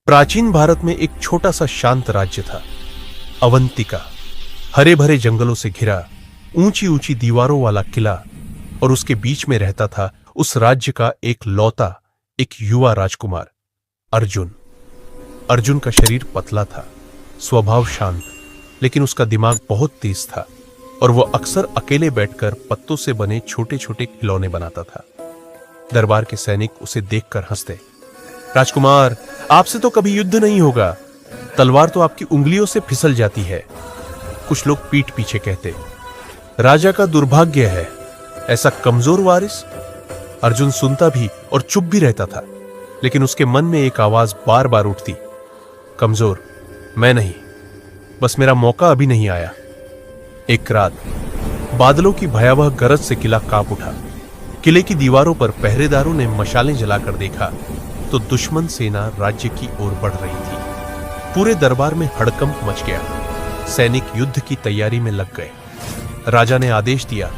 प्राचीन भारत में एक छोटा सा शांत राज्य था, अवंतिका। हरे भरे जंगलों से घिरा, ऊंची ऊंची दीवारों वाला किला, और उसके बीच में रहता था उस राज्य का एक लौता, एक युवा राजकुमार, अर्जुन। अर्जुन का शरीर पतला था, स्वभाव शांत, लेकिन उसका दिमाग बहुत तेज था और वह अक्सर अकेले बैठकर पत्तों से बने छोटे छोटे खिलौने बनाता था। दरबार के सैनिक उसे देखकर हंसते। राजकुमार, आपसे तो कभी युद्ध नहीं होगा, तलवार तो आपकी उंगलियों से फिसल जाती है। कुछ लोग पीठ पीछे कहते, राजा का दुर्भाग्य है, ऐसा कमजोर वारिस। अर्जुन सुनता भी और चुप भी रहता था, लेकिन उसके मन में एक आवाज बार बार उठती, कमजोर मैं नहीं, बस मेरा मौका अभी नहीं आया। एक रात बादलों की भयावह गरज से किला कांप उठा। किले की दीवारों पर पहरेदारों ने मशालें जलाकर देखा तो दुश्मन सेना राज्य की ओर बढ़ रही थी। पूरे दरबार में हड़कंप मच गया। सैनिक युद्ध की तैयारी में लग गए। राजा ने आदेश दिया,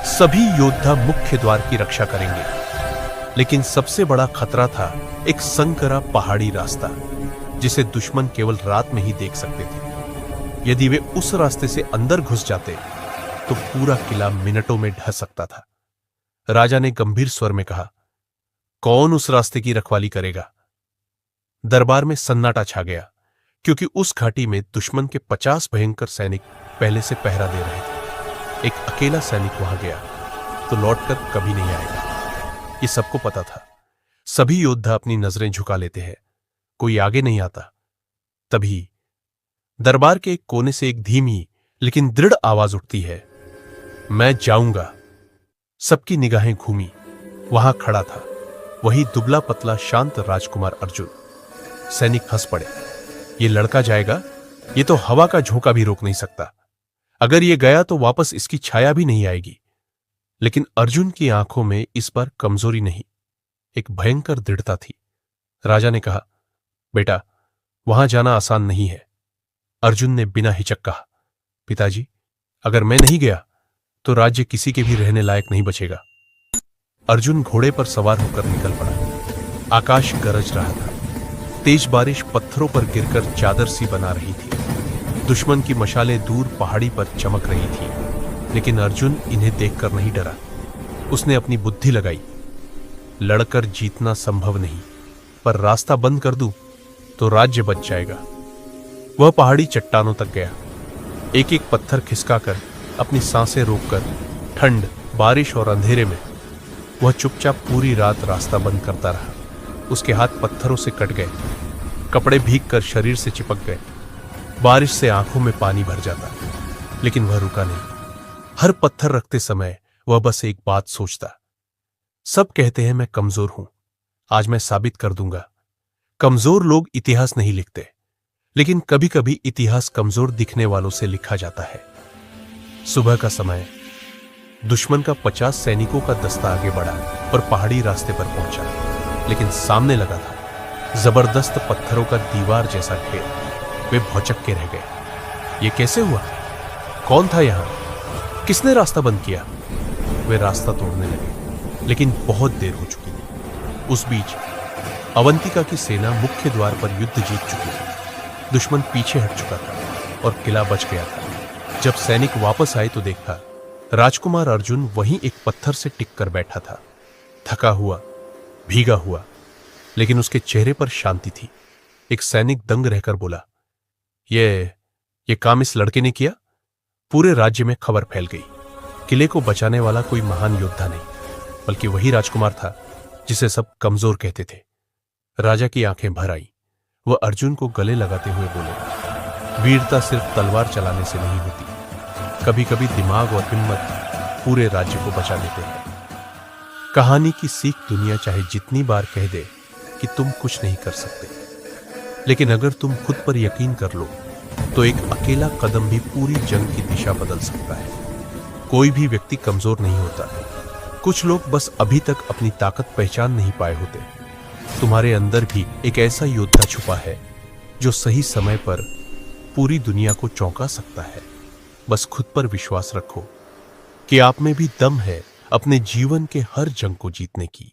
सभी योद्धा मुख्य द्वार की रक्षा करेंगे। लेकिन सबसे बड़ा खतरा था एक संकरा पहाड़ी रास्ता, जिसे दुश्मन केवल रात में ही देख सकते थे। यदि वे उस रास्ते से अंदर घुस जाते तो पूरा किला मिनटों में ढह सकता था। राजा ने गंभीर स्वर में कहा, कौन उस रास्ते की रखवाली करेगा? दरबार में सन्नाटा छा गया, क्योंकि उस घाटी में दुश्मन के 50 भयंकर सैनिक पहले से पहरा दे रहे थे। एक अकेला सैनिक वहां गया तो लौटकर कभी नहीं आएगा, ये सबको पता था। सभी योद्धा अपनी नजरें झुका लेते हैं, कोई आगे नहीं आता। तभी दरबार के एक कोने से एक धीमी लेकिन दृढ़ आवाज उठती है, मैं जाऊंगा। सबकी निगाहें घूमी। वहां खड़ा था वही दुबला पतला शांत राजकुमार अर्जुन। सैनिक हंस पड़े, ये लड़का जाएगा, ये तो हवा का झोंका भी रोक नहीं सकता। अगर ये गया तो वापस इसकी छाया भी नहीं आएगी। लेकिन अर्जुन की आंखों में इस बार कमजोरी नहीं, एक भयंकर दृढ़ता थी। राजा ने कहा, बेटा, वहां जाना आसान नहीं है। अर्जुन ने बिना हिचक कहा, पिताजी, अगर मैं नहीं गया तो राज्य किसी के भी रहने लायक नहीं बचेगा। अर्जुन घोड़े पर सवार होकर निकल पड़ा। आकाश गरज रहा था। तेज बारिश पत्थरों पर गिरकर चादर सी बना रही थी। दुश्मन की मशालें दूर पहाड़ी पर चमक रही थी, लेकिन अर्जुन इन्हें देखकर नहीं डरा। उसने अपनी बुद्धि लगाई, लड़कर जीतना संभव नहीं, पर रास्ता बंद कर दूं तो राज्य बच जाएगा। वह पहाड़ी चट्टानों तक गया। एक एक पत्थर खिसकाकर, अपनी सांसें रोककर, ठंड, बारिश और अंधेरे में वह चुपचाप पूरी रात रास्ता बंद करता रहा। उसके हाथ पत्थरों से कट गए, कपड़े भीगकर शरीर से चिपक गए, बारिश से आंखों में पानी भर जाता, लेकिन वह रुका नहीं। हर पत्थर रखते समय वह बस एक बात सोचता, सब कहते हैं मैं कमजोर हूं, आज मैं साबित कर दूंगा। कमजोर लोग इतिहास नहीं लिखते, लेकिन कभी कभी इतिहास कमजोर दिखने वालों से लिखा जाता है। सुबह का समय, दुश्मन का 50 सैनिकों का दस्ता आगे बढ़ा और पहाड़ी रास्ते पर पहुंचा, लेकिन सामने लगा था जबरदस्त पत्थरों का दीवार जैसा घेर। वे भौचक्के के रह गए। ये कैसे हुआ? कौन था यहां? किसने रास्ता बंद किया? वे रास्ता तोड़ने लगे, लेकिन बहुत देर हो चुकी थी। उस बीच अवंतिका की सेना मुख्य द्वार पर युद्ध जीत चुकी थी। दुश्मन पीछे हट चुका था और किला बच गया था। जब सैनिक वापस आए तो देखा राजकुमार अर्जुन वहीं एक पत्थर से टिक कर बैठा था, थका हुआ, भीगा हुआ, लेकिन उसके चेहरे पर शांति थी। एक सैनिक दंग रहकर बोला, ये काम इस लड़के ने किया? पूरे राज्य में खबर फैल गई। किले को बचाने वाला कोई महान योद्धा नहीं, बल्कि वही राजकुमार था जिसे सब कमजोर कहते थे। राजा की आंखें भर आई। वह अर्जुन को गले लगाते हुए बोले, वीरता सिर्फ तलवार चलाने से नहीं होती, कभी कभी दिमाग और हिम्मत पूरे राज्य को बचा लेते हैं। कहानी की सीख दुनिया चाहे जितनी बार कह दे कि तुम कुछ नहीं कर सकते, लेकिन अगर तुम खुद पर यकीन कर लो तो एक अकेला कदम भी पूरी जंग की दिशा बदल सकता है। कोई भी व्यक्ति कमजोर नहीं होता, कुछ लोग बस अभी तक अपनी ताकत पहचान नहीं पाए होते। तुम्हारे अंदर भी एक ऐसा योद्धा छुपा है जो सही समय पर पूरी दुनिया को चौंका सकता है। बस खुद पर विश्वास रखो कि आप में भी दम है अपने जीवन के हर जंग को जीतने की।